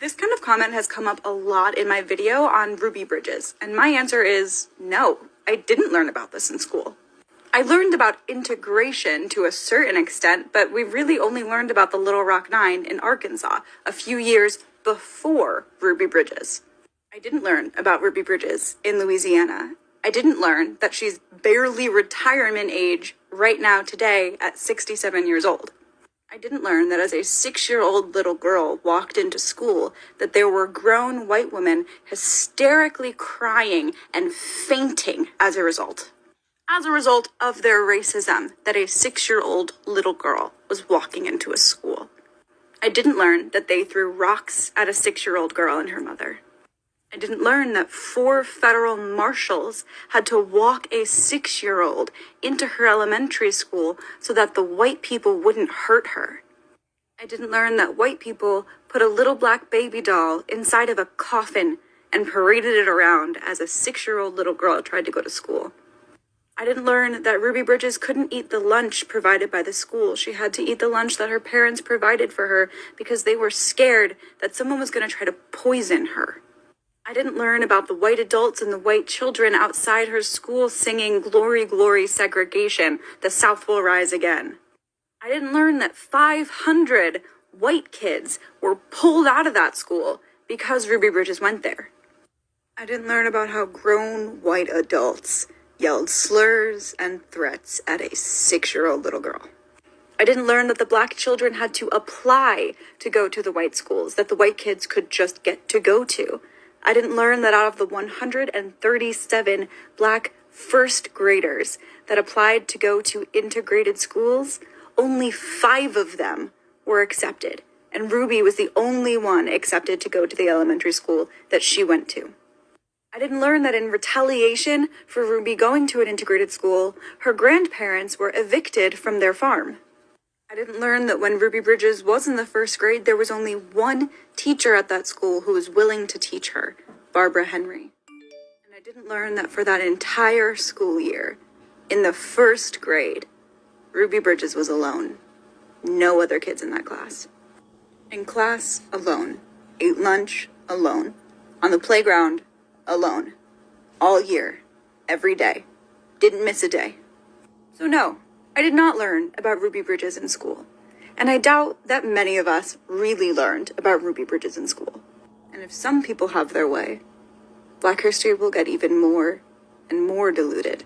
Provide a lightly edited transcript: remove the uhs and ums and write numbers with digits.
This kind of comment has come up a lot in my video on Ruby Bridges, and my answer is no, I didn't learn about this in school. I learned about integration to a certain extent, but we really only learned about the Little Rock Nine in Arkansas a few years before Ruby Bridges. I didn't learn about Ruby Bridges in Louisiana. I didn't learn that she's barely retirement age right now today at 67 years old. I didn't learn that as a 6-year-old little girl walked into school, that there were grown white women hysterically crying and fainting as a result of their racism, that a 6-year-old little girl was walking into a school. I didn't learn that they threw rocks at a 6-year-old girl and her mother. I didn't learn that 4 federal marshals had to walk a 6-year-old into her elementary school so that the white people wouldn't hurt her. I didn't learn that white people put a little black baby doll inside of a coffin and paraded it around as a 6-year-old little girl tried to go to school. I didn't learn that Ruby Bridges couldn't eat the lunch provided by the school. She had to eat the lunch that her parents provided for her because they were scared that someone was going to try to poison her. I didn't learn about the white adults and the white children outside her school singing "Glory, Glory, Segregation, the South will rise again." I didn't learn that 500 white kids were pulled out of that school because Ruby Bridges went there. I didn't learn about how grown white adults yelled slurs and threats at a 6-year-old little girl. I didn't learn that the black children had to apply to go to the white schools that the white kids could just get to go to. I didn't learn that out of the 137 black first graders that applied to go to integrated schools, only 5 of them were accepted, and Ruby was the only one accepted to go to the elementary school that she went to. I didn't learn that in retaliation for Ruby going to an integrated school, her grandparents were evicted from their farm. I didn't learn that when Ruby Bridges was in the 1st grade, there was only one teacher at that school who was willing to teach her, Barbara Henry. And I didn't learn that for that entire school year, in the 1st grade, Ruby Bridges was alone. No other kids in that class. In class, alone. Ate lunch, alone. On the playground, alone. All year. Every day. Didn't miss a day. So no, I did not learn about Ruby Bridges in school. And I doubt that many of us really learned about Ruby Bridges in school. And if some people have their way, Black history will get even more and more diluted.